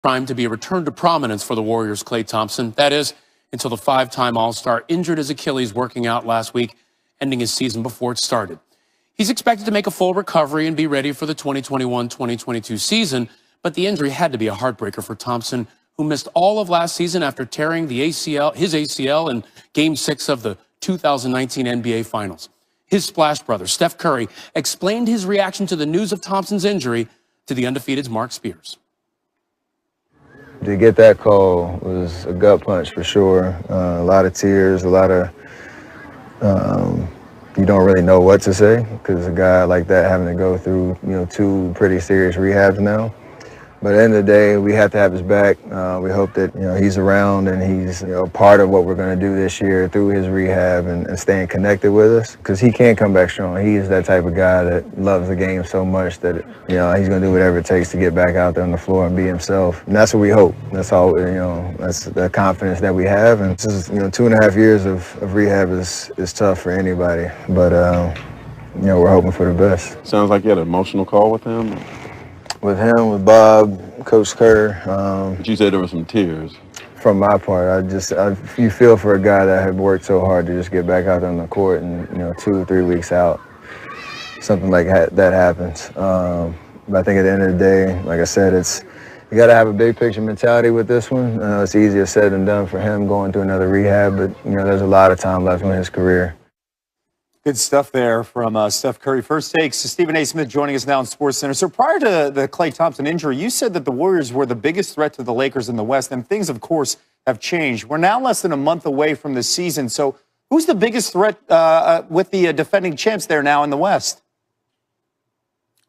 primed to be a return to prominence for the Warriors' Klay Thompson. That is, until the five-time All-Star injured his Achilles working out last week, ending his season before it started. He's expected to make a full recovery and be ready for the 2021-2022 season, but the injury had to be a heartbreaker for Thompson, who missed all of last season after tearing his ACL in Game 6 of the 2019 NBA Finals. His splash brother, Steph Curry, explained his reaction to the news of Thompson's injury to the undefeated's Mark Spears. To get that call was a gut punch for sure. A lot of tears, a lot of you don't really know what to say because a guy like that having to go through 2 pretty serious rehabs now. But at the end of the day, we have to have his back. We hope that he's around and he's part of what we're going to do this year through his rehab and staying connected with us because he can come back strong. He is that type of guy that loves the game so much that he's going to do whatever it takes to get back out there on the floor and be himself. And that's what we hope. That's all. That's the confidence that we have. And this is 2.5 years of rehab is tough for anybody. But we're hoping for the best. Sounds like you had an emotional call with him. With him, with Bob, Coach Kerr. But you said there were some tears. From my part, you feel for a guy that had worked so hard to just get back out on the court and 2 or 3 weeks out, something like that happens. But I think at the end of the day, like I said, you got to have a big picture mentality with this one. It's easier said than done for him going through another rehab, but there's a lot of time left in his career. Good stuff there from Steph Curry. First Takes, Stephen A. Smith joining us now on SportsCenter. So prior to the Klay Thompson injury, you said that the Warriors were the biggest threat to the Lakers in the West, and things, of course, have changed. We're now less than a month away from the season. So who's the biggest threat with the defending champs there now in the West?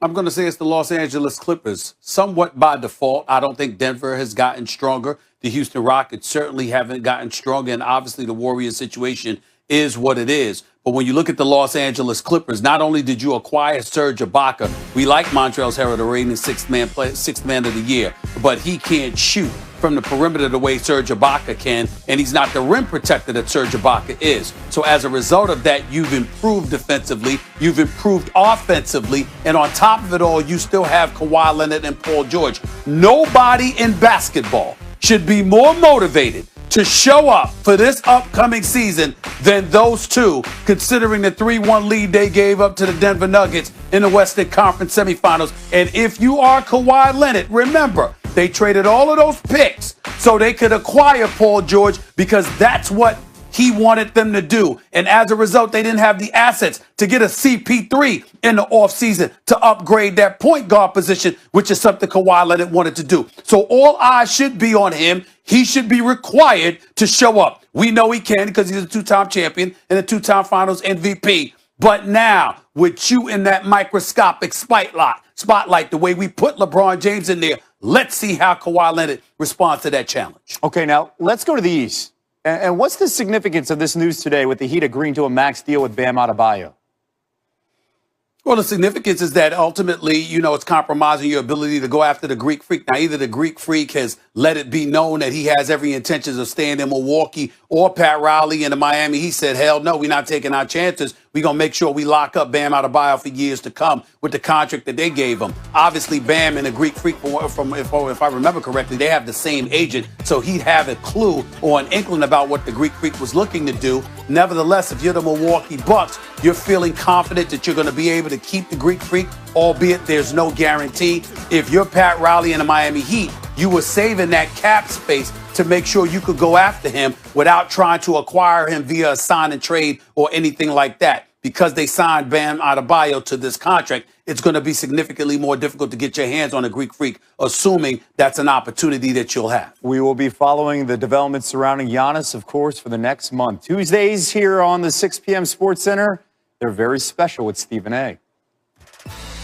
I'm going to say it's the Los Angeles Clippers, somewhat by default. I don't think Denver has gotten stronger. The Houston Rockets certainly haven't gotten stronger, and obviously the Warriors situation is what it is. But when you look at the Los Angeles Clippers, not only did you acquire Serge Ibaka, we like Montrezl Harrell, the reigning sixth man of the year, but he can't shoot from the perimeter the way Serge Ibaka can, and he's not the rim protector that Serge Ibaka is. So as a result of that, you've improved defensively, you've improved offensively, and on top of it all, you still have Kawhi Leonard and Paul George. Nobody in basketball should be more motivated to show up for this upcoming season than those two, considering the 3-1 lead they gave up to the Denver Nuggets in the Western Conference semifinals. And if you are Kawhi Leonard, remember, they traded all of those picks so they could acquire Paul George because that's what he wanted them to do. And as a result, they didn't have the assets to get a CP3 in the offseason to upgrade that point guard position, which is something Kawhi Leonard wanted to do. So all eyes should be on him. He should be required to show up. We know he can because he's a 2-time champion and a 2-time finals MVP. But now, with you in that microscopic spotlight, the way we put LeBron James in there, let's see how Kawhi Leonard responds to that challenge. Okay, now let's go to the East. And what's the significance of this news today with the Heat agreeing to a max deal with Bam Adebayo? Well, the significance is that ultimately, it's compromising your ability to go after the Greek Freak. Now, either the Greek Freak has let it be known that he has every intention of staying in Milwaukee, or Pat Riley in Miami. He said, hell no, we're not taking our chances. We're going to make sure we lock up Bam Adebayo for years to come with the contract that they gave him. Obviously, Bam and the Greek Freak, if I remember correctly, they have the same agent, so he'd have a clue or an inkling about what the Greek Freak was looking to do. Nevertheless, if you're the Milwaukee Bucks, you're feeling confident that you're going to be able to keep the Greek Freak, albeit there's no guarantee. If you're Pat Riley in the Miami Heat, you were saving that cap space to make sure you could go after him without trying to acquire him via a sign and trade or anything like that. Because they signed Bam Adebayo to this contract, it's going to be significantly more difficult to get your hands on a Greek Freak, assuming that's an opportunity that you'll have. We will be following the developments surrounding Giannis, of course, for the next month. Tuesdays here on the 6 p.m. Sports Center, they're very special with Stephen A.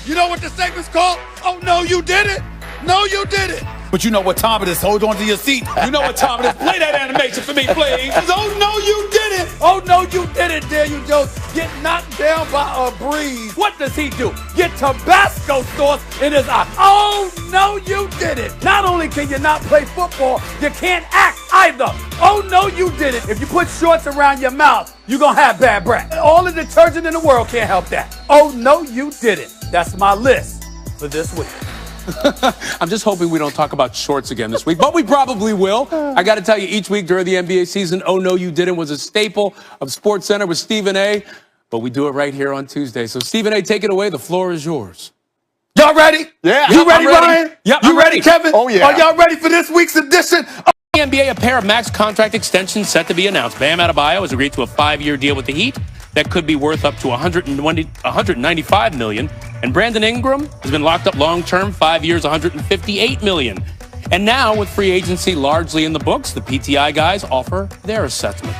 You know what the segment's called? Oh, no, you didn't. No, you didn't. But you know what time it is. Hold on to your seat. You know what time it is. Play that animation for me, please. Oh, no, you didn't. Oh, no, you didn't. Daniel Jones get knocked down by a breeze. What does he do? Get Tabasco sauce in his eye. Oh, no, you didn't. Not only can you not play football, you can't act either. Oh, no, you didn't. If you put shorts around your mouth, you're going to have bad breath. All the detergent in the world can't help that. Oh, no, you didn't. That's my list for this week. I'm just hoping we don't talk about shorts again this week, but we probably will. I got to tell you, each week during the NBA season, Oh No You Didn't was a staple of SportsCenter with Stephen A., but we do it right here on Tuesday. So, Stephen A., take it away. The floor is yours. Y'all ready? Yeah. You ready, I'm ready. Ryan? Yep, You I'm ready, ready. Kevin? Oh, yeah. Are y'all ready for this week's edition? The NBA, a pair of max contract extensions set to be announced. Bam Adebayo has agreed to a 5-year deal with the Heat that could be worth up to $195 million. And Brandon Ingram has been locked up long-term, 5 years, $158 million. And now, with free agency largely in the books, the PTI guys offer their assessment.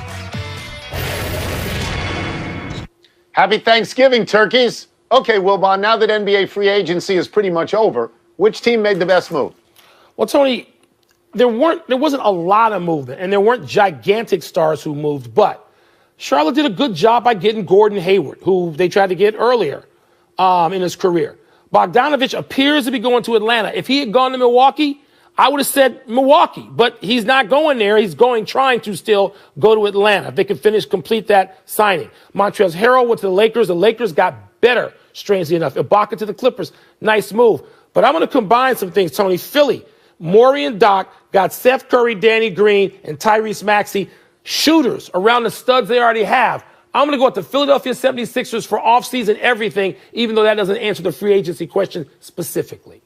Happy Thanksgiving, turkeys. Okay, Wilbon, now that NBA free agency is pretty much over, which team made the best move? Well, Tony, there wasn't a lot of movement, and there weren't gigantic stars who moved, but Charlotte did a good job by getting Gordon Hayward, who they tried to get earlier in his career. Bogdanovich appears to be going to Atlanta. If he had gone to Milwaukee, I would have said Milwaukee, but he's not going there. He's trying to still go to Atlanta. If they could complete that signing. Montrezl Harrell went to the Lakers. The Lakers got better, strangely enough. Ibaka to the Clippers. Nice move. But I'm going to combine some things, Tony. Philly, Morey and Doc got Seth Curry, Danny Green, and Tyrese Maxey, shooters around the studs they already have. I'm going to go with the Philadelphia 76ers for offseason everything, even though that doesn't answer the free agency question specifically.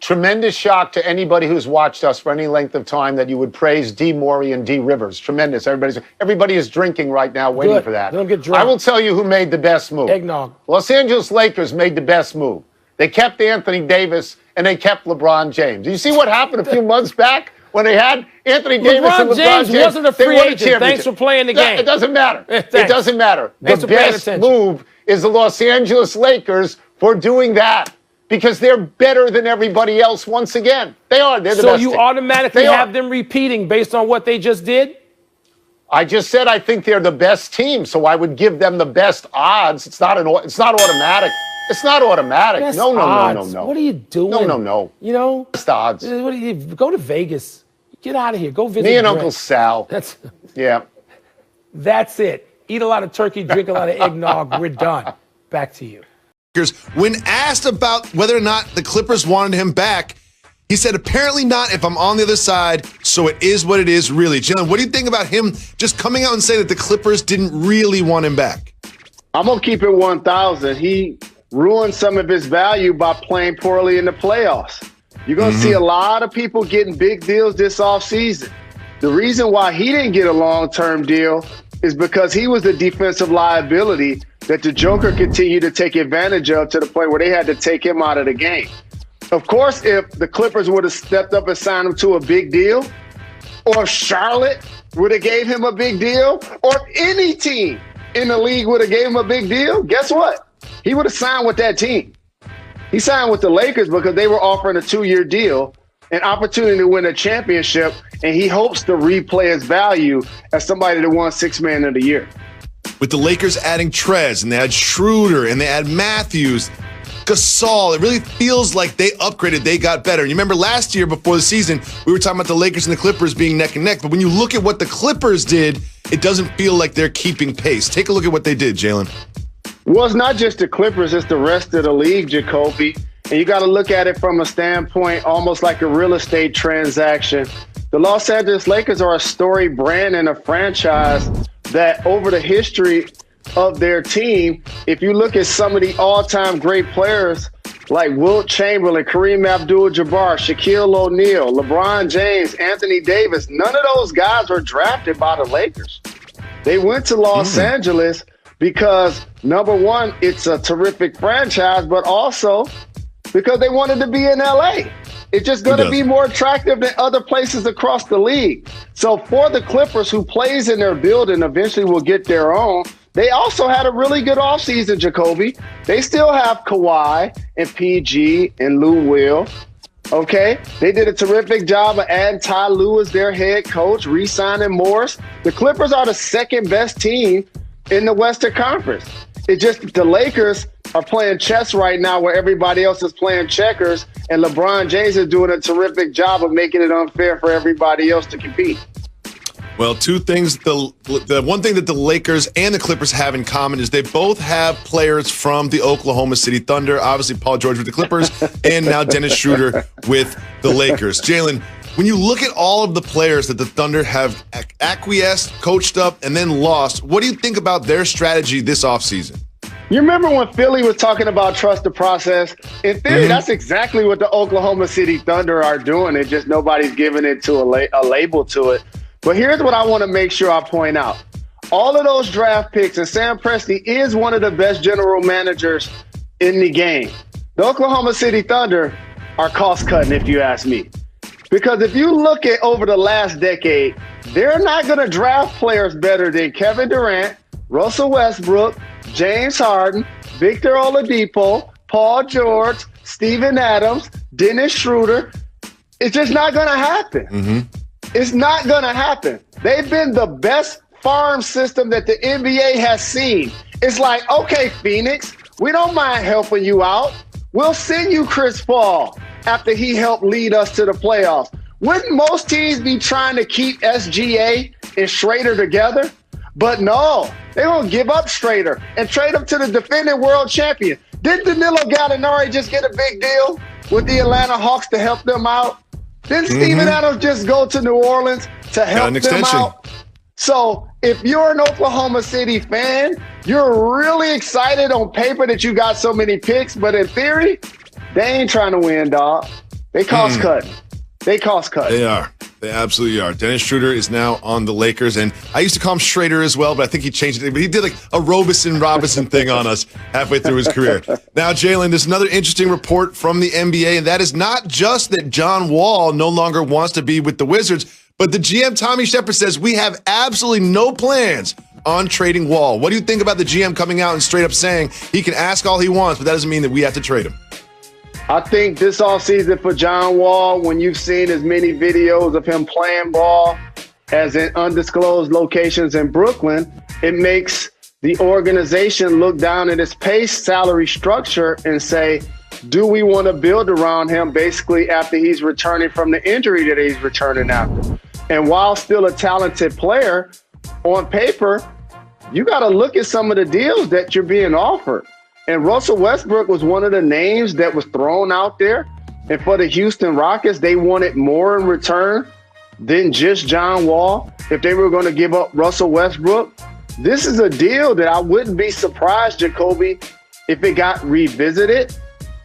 Tremendous shock to anybody who's watched us for any length of time that you would praise D. Morey and D. Rivers. Tremendous. Everybody is drinking right now, waiting for that. Don't get drunk. I will tell you who made the best move. Eggnog. Los Angeles Lakers made the best move. They kept Anthony Davis and they kept LeBron James. Do you see what happened a few months back when they had Anthony Davis and LeBron James? Wasn't a free agent. Thanks for playing the game. It doesn't matter. It doesn't matter. Thanks The for paying best attention. move is the Los Angeles Lakers for doing that. Because they're better than everybody else once again. They are. They're the best So you team. automatically They have are. them repeating based on what they just did? I just said I think they're the best team, so I would give them the best odds. It's not automatic. It's not automatic. Best No. What are you doing? No. You know? Best odds. What do you go to Vegas? Get out of here. Go visit Me and Brett. Uncle Sal. Yeah. That's it. Eat a lot of turkey, drink a lot of eggnog. We're done. Back to you. When asked about whether or not the Clippers wanted him back, he said, apparently not if I'm on the other side, so it is what it is, really. Jalen, what do you think about him just coming out and saying that the Clippers didn't really want him back? I'm going to keep it 1,000. He ruined some of his value by playing poorly in the playoffs. You're going to see a lot of people getting big deals this offseason. The reason why he didn't get a long-term deal is because he was the defensive liability that the Joker continued to take advantage of to the point where they had to take him out of the game. Of course, if the Clippers would have stepped up and signed him to a big deal, or if Charlotte would have gave him a big deal, or if any team in the league would have gave him a big deal, guess what? He would have signed with that team. He signed with the Lakers because they were offering a 2-year deal, an opportunity to win a championship, and he hopes to replay his value as somebody that won Sixth Man of the Year. With the Lakers adding Trez, and they had Schroeder, and they had Matthews, Gasol, it really feels like they upgraded, they got better. And you remember last year before the season, we were talking about the Lakers and the Clippers being neck and neck, but when you look at what the Clippers did, it doesn't feel like they're keeping pace. Take a look at what they did, Jalen. Well, it's not just the Clippers, it's the rest of the league, Jacoby. And you got to look at it from a standpoint almost like a real estate transaction. The Los Angeles Lakers are a storied brand and a franchise that over the history of their team, if you look at some of the all-time great players like Wilt Chamberlain, Kareem Abdul-Jabbar, Shaquille O'Neal, LeBron James, Anthony Davis, none of those guys were drafted by the Lakers. They went to Los Angeles because, number one, it's a terrific franchise, but also because they wanted to be in L.A. It's just going to be more attractive than other places across the league. So for the Clippers, who plays in their building, eventually will get their own. They also had a really good offseason, Jacoby. They still have Kawhi and PG and Lou Will. Okay? They did a terrific job of adding Ty Lue as their head coach, re-signing Morris. The Clippers are the second best team in the Western Conference. It's just the Lakers are playing chess right now where everybody else is playing checkers, and LeBron James is doing a terrific job of making it unfair for everybody else to compete. Well, two things. The one thing that the Lakers and the Clippers have in common is they both have players from the Oklahoma City Thunder. Obviously, Paul George with the Clippers, and now Dennis Schroeder with the Lakers. Jalen, when you look at all of the players that the Thunder have acquiesced, coached up, and then lost, what do you think about their strategy this offseason? You remember when Philly was talking about trust the process? In theory, that's exactly what the Oklahoma City Thunder are doing. It's just nobody's giving it to a label to it. But here's what I want to make sure I point out. All of those draft picks, and Sam Presti is one of the best general managers in the game. The Oklahoma City Thunder are cost-cutting, if you ask me. Because if you look at over the last decade, they're not going to draft players better than Kevin Durant, Russell Westbrook, James Harden, Victor Oladipo, Paul George, Steven Adams, Dennis Schroeder. It's just not going to happen. It's not going to happen. They've been the best farm system that the NBA has seen. It's like, okay, Phoenix, we don't mind helping you out. We'll send you Chris Paul after he helped lead us to the playoffs. Wouldn't most teams be trying to keep SGA and Schrader together? But no, they're going to give up Schrader and trade him to the defending world champion. Didn't Danilo Gallinari just get a big deal with the Atlanta Hawks to help them out? Didn't Steven Adams just go to New Orleans to help them out? So if you're an Oklahoma City fan, you're really excited on paper that you got so many picks, but in theory, they ain't trying to win, dog. They cost cutting. They cost cutting. They are. They absolutely are. Dennis Schroeder is now on the Lakers, and I used to call him Schrader as well, but I think he changed it. But he did like a Robinson thing on us halfway through his career. Now, Jalen, there's another interesting report from the NBA, and that is not just that John Wall no longer wants to be with the Wizards, but the GM, Tommy Shepard, says we have absolutely no plans on trading Wall. What do you think about the GM coming out and straight up saying he can ask all he wants, but that doesn't mean that we have to trade him? I think this offseason for John Wall, when you've seen as many videos of him playing ball as in undisclosed locations in Brooklyn, it makes the organization look down at his pay salary structure and say, do we want to build around him basically after he's returning from the injury that he's returning after? And while still a talented player, on paper, you got to look at some of the deals that you're being offered. And Russell Westbrook was one of the names that was thrown out there. And for the Houston Rockets, they wanted more in return than just John Wall. If they were going to give up Russell Westbrook, this is a deal that I wouldn't be surprised, Jacoby, if it got revisited.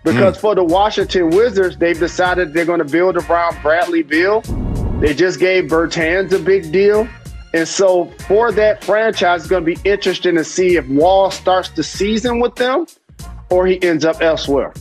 Because for the Washington Wizards, they've decided they're going to build around Bradley Beal. They just gave Bertans a big deal. And so for that franchise, it's going to be interesting to see if Wall starts the season with them or he ends up elsewhere.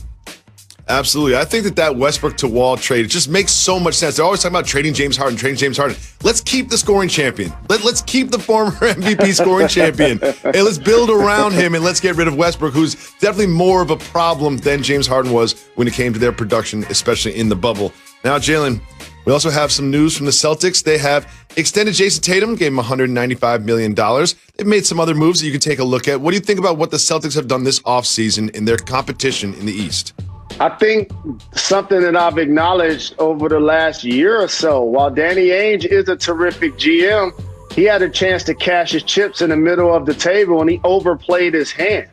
Absolutely. I think that Westbrook to Wall trade, it just makes so much sense. They're always talking about trading James Harden. Let's keep the scoring champion. Let's keep the former MVP scoring champion. And let's build around him, and let's get rid of Westbrook, who's definitely more of a problem than James Harden was when it came to their production, especially in the bubble. Now, Jalen, we also have some news from the Celtics. They have extended Jason Tatum, gave him $195 million. They've made some other moves that you can take a look at. What do you think about what the Celtics have done this offseason in their competition in the East? I think something that I've acknowledged over the last year or so, while Danny Ainge is a terrific GM, he had a chance to cash his chips in the middle of the table and he overplayed his hand.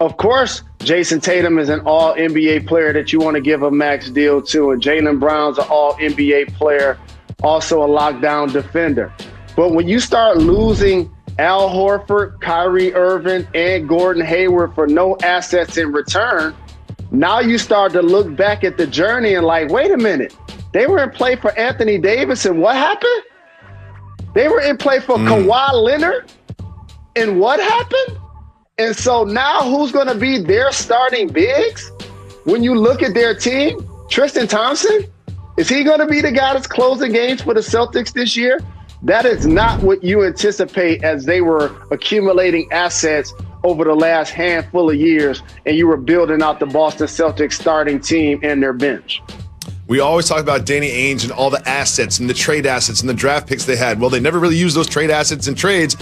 Of course, Jason Tatum is an all-NBA player that you want to give a max deal to, and Jaylen Brown's an all-NBA player, also a lockdown defender. But when you start losing Al Horford, Kyrie Irving, and Gordon Hayward for no assets in return, now you start to look back at the journey and like, wait a minute, they were in play for Anthony Davis and what happened? They were in play for Kawhi Leonard and what happened? And so now who's going to be their starting bigs? When you look at their team, Tristan Thompson, is he going to be the guy that's closing games for the Celtics this year? That is not what you anticipate as they were accumulating assets over the last handful of years and you were building out the Boston Celtics starting team and their bench. We always talk about Danny Ainge and all the assets and the trade assets and the draft picks they had. Well, they never really used those trade assets in trades.